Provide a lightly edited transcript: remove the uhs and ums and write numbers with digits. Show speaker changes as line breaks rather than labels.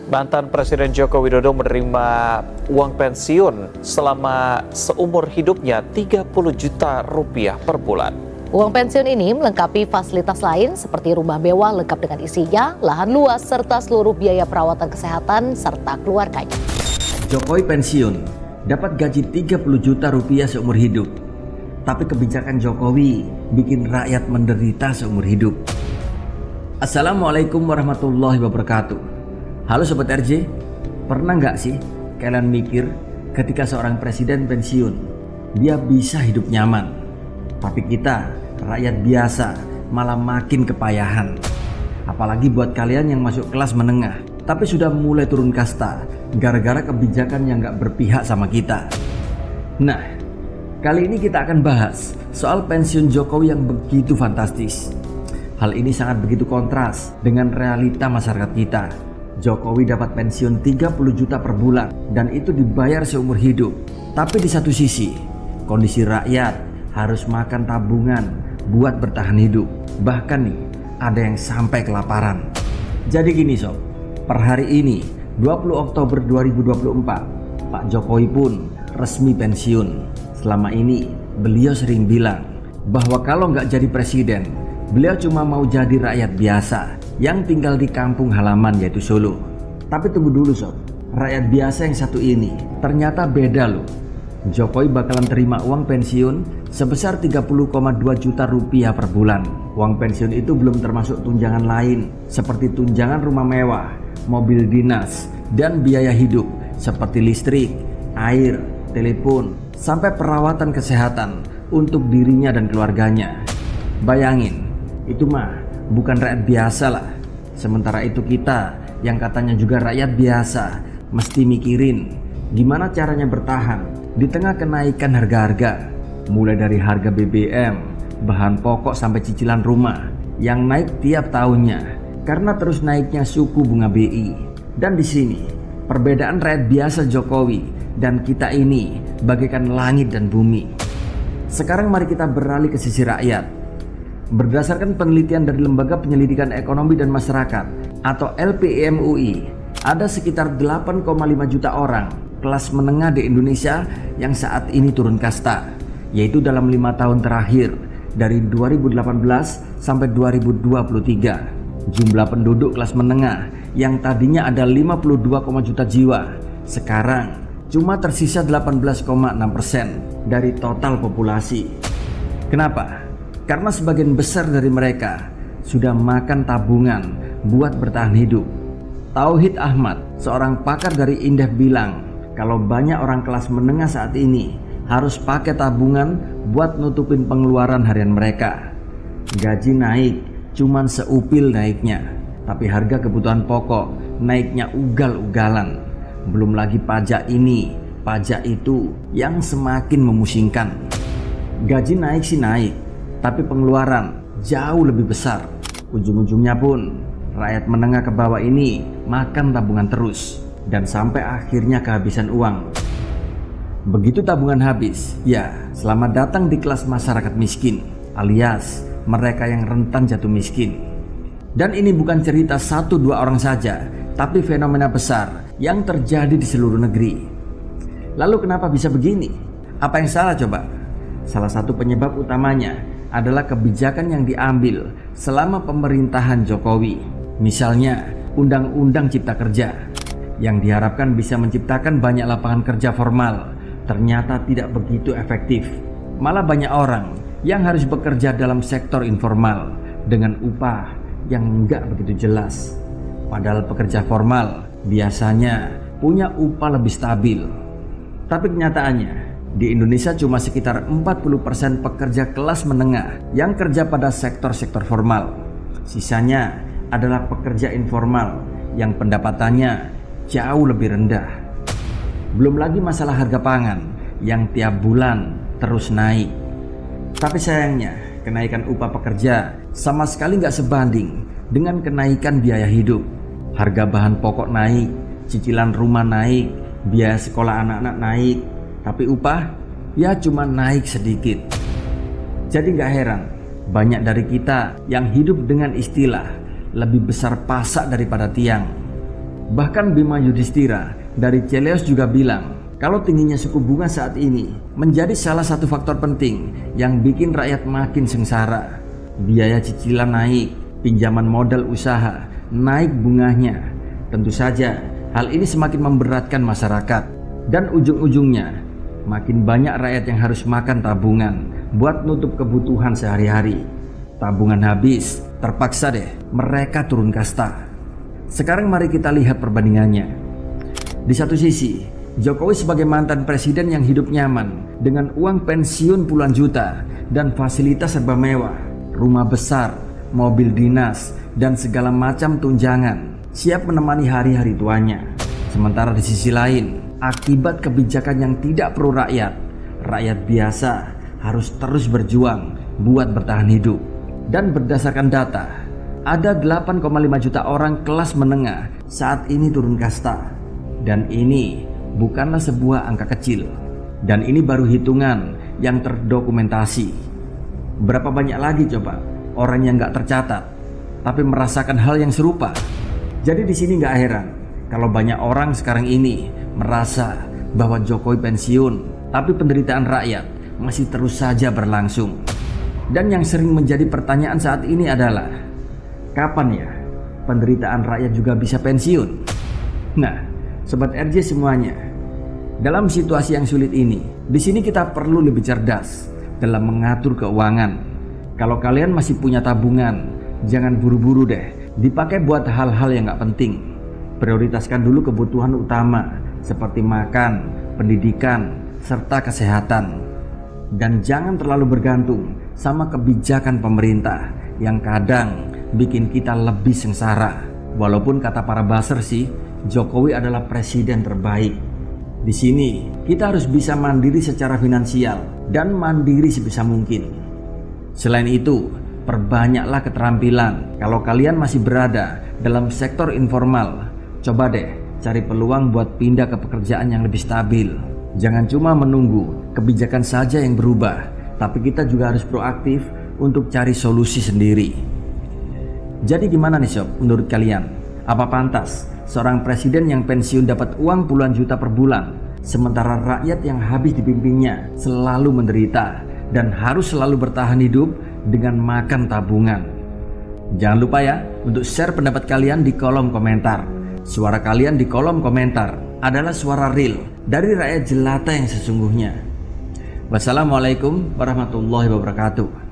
Mantan Presiden Joko Widodo menerima uang pensiun selama seumur hidupnya 30 juta rupiah per bulan.
Uang pensiun ini melengkapi fasilitas lain seperti rumah mewah lengkap dengan isinya, lahan luas, serta seluruh biaya perawatan kesehatan serta keluarganya.
Jokowi pensiun, dapat gaji 30 juta rupiah seumur hidup. Tapi kebijakan Jokowi bikin rakyat menderita seumur hidup. Assalamualaikum warahmatullahi wabarakatuh. Halo Sobat RJ, pernah nggak sih kalian mikir ketika seorang presiden pensiun, dia bisa hidup nyaman, tapi kita, rakyat biasa, malah makin kepayahan. Apalagi buat kalian yang masuk kelas menengah, tapi sudah mulai turun kasta, gara-gara kebijakan yang nggak berpihak sama kita. Nah, kali ini kita akan bahas soal pensiun Jokowi yang begitu fantastis. Hal ini sangat begitu kontras dengan realita masyarakat kita. Jokowi dapat pensiun 30 juta per bulan dan itu dibayar seumur hidup. Tapi di satu sisi, kondisi rakyat harus makan tabungan buat bertahan hidup. Bahkan nih, ada yang sampai kelaparan. Jadi gini sob, per hari ini 20 Oktober 2024, Pak Jokowi pun resmi pensiun. Selama ini beliau sering bilang bahwa kalau nggak jadi presiden, beliau cuma mau jadi rakyat biasa yang tinggal di kampung halaman yaitu Solo. Tapi tunggu dulu sob, rakyat biasa yang satu ini ternyata beda loh. Jokowi bakalan terima uang pensiun sebesar 30,2 juta rupiah per bulan. Uang pensiun itu belum termasuk tunjangan lain seperti tunjangan rumah mewah, mobil dinas, dan biaya hidup seperti listrik, air, telepon, sampai perawatan kesehatan untuk dirinya dan keluarganya. Bayangin, itu mah bukan rakyat biasa lah. Sementara itu kita yang katanya juga rakyat biasa mesti mikirin gimana caranya bertahan di tengah kenaikan harga-harga, mulai dari harga BBM, bahan pokok sampai cicilan rumah yang naik tiap tahunnya karena terus naiknya suku bunga BI. Dan di sini perbedaan rakyat biasa Jokowi dan kita ini bagaikan langit dan bumi. Sekarang mari kita beralih ke sisi rakyat. Berdasarkan penelitian dari Lembaga Penyelidikan Ekonomi dan Masyarakat atau LPMUI, ada sekitar 8,5 juta orang kelas menengah di Indonesia yang saat ini turun kasta, yaitu dalam 5 tahun terakhir dari 2018 sampai 2023. Jumlah penduduk kelas menengah yang tadinya ada 52, juta jiwa, sekarang cuma tersisa 18,6% dari total populasi. Kenapa? Karena sebagian besar dari mereka sudah makan tabungan buat bertahan hidup. Tauhid Ahmad, seorang pakar dari Indef bilang, kalau banyak orang kelas menengah saat ini harus pakai tabungan buat nutupin pengeluaran harian mereka. Gaji naik, cuman seupil naiknya, tapi harga kebutuhan pokok naiknya ugal-ugalan. Belum lagi pajak ini, pajak itu yang semakin memusingkan. Gaji naik sih naik, tapi pengeluaran jauh lebih besar. Ujung-ujungnya pun rakyat menengah ke bawah ini makan tabungan terus dan sampai akhirnya kehabisan uang. Begitu tabungan habis, ya selamat datang di kelas masyarakat miskin alias mereka yang rentan jatuh miskin. Dan ini bukan cerita 1-2 orang saja, tapi fenomena besar yang terjadi di seluruh negeri. Lalu kenapa bisa begini? Apa yang salah coba? Salah satu penyebab utamanya adalah kebijakan yang diambil selama pemerintahan Jokowi. Misalnya Undang-Undang Cipta Kerja yang diharapkan bisa menciptakan banyak lapangan kerja formal, ternyata tidak begitu efektif. Malah banyak orang yang harus bekerja dalam sektor informal dengan upah yang enggak begitu jelas. Padahal pekerja formal biasanya punya upah lebih stabil. Tapi kenyataannya di Indonesia cuma sekitar 40% pekerja kelas menengah yang kerja pada sektor-sektor formal. Sisanya adalah pekerja informal yang pendapatannya jauh lebih rendah. Belum lagi masalah harga pangan yang tiap bulan terus naik. Tapi sayangnya kenaikan upah pekerja sama sekali nggak sebanding dengan kenaikan biaya hidup. Harga bahan pokok naik, cicilan rumah naik, biaya sekolah anak-anak naik, tapi upah ya cuma naik sedikit. Jadi gak heran banyak dari kita yang hidup dengan istilah lebih besar pasak daripada tiang. Bahkan Bima Yudhistira dari Celeos juga bilang kalau tingginya suku bunga saat ini menjadi salah satu faktor penting yang bikin rakyat makin sengsara. Biaya cicilan naik, pinjaman modal usaha naik bunganya. Tentu saja hal ini semakin memberatkan masyarakat dan ujung-ujungnya makin banyak rakyat yang harus makan tabungan buat nutup kebutuhan sehari-hari. Tabungan habis, terpaksa deh mereka turun kasta. Sekarang mari kita lihat perbandingannya. Di satu sisi, Jokowi sebagai mantan presiden yang hidup nyaman dengan uang pensiun puluhan juta dan fasilitas serba mewah, rumah besar, mobil dinas, dan segala macam tunjangan, siap menemani hari-hari tuanya. Sementara di sisi lain, akibat kebijakan yang tidak pro rakyat, rakyat biasa harus terus berjuang buat bertahan hidup. Dan berdasarkan data, ada 8,5 juta orang kelas menengah saat ini turun kasta. Dan ini bukanlah sebuah angka kecil. Dan ini baru hitungan yang terdokumentasi. Berapa banyak lagi coba orang yang gak tercatat tapi merasakan hal yang serupa? Jadi di sini gak heran kalau banyak orang sekarang ini merasa bahwa Jokowi pensiun, tapi penderitaan rakyat masih terus saja berlangsung. Dan yang sering menjadi pertanyaan saat ini adalah, kapan ya penderitaan rakyat juga bisa pensiun? Nah, Sobat RJ semuanya, dalam situasi yang sulit ini, di sini kita perlu lebih cerdas dalam mengatur keuangan. Kalau kalian masih punya tabungan, jangan buru-buru deh dipakai buat hal-hal yang gak penting. Prioritaskan dulu kebutuhan utama seperti makan, pendidikan, serta kesehatan. Dan jangan terlalu bergantung sama kebijakan pemerintah yang kadang bikin kita lebih sengsara. Walaupun kata para buzzer sih, Jokowi adalah presiden terbaik. Di sini kita harus bisa mandiri secara finansial dan mandiri sebisa mungkin. Selain itu, perbanyaklah keterampilan. Kalau kalian masih berada dalam sektor informal, coba deh cari peluang buat pindah ke pekerjaan yang lebih stabil. Jangan cuma menunggu kebijakan saja yang berubah, tapi kita juga harus proaktif untuk cari solusi sendiri. Jadi gimana nih sob, menurut kalian? Apa pantas seorang presiden yang pensiun dapat uang puluhan juta per bulan, sementara rakyat yang habis dipimpinnya selalu menderita dan harus selalu bertahan hidup dengan makan tabungan? Jangan lupa ya untuk share pendapat kalian di kolom komentar. Suara kalian di kolom komentar adalah suara real dari rakyat jelata yang sesungguhnya. Wassalamualaikum warahmatullahi wabarakatuh.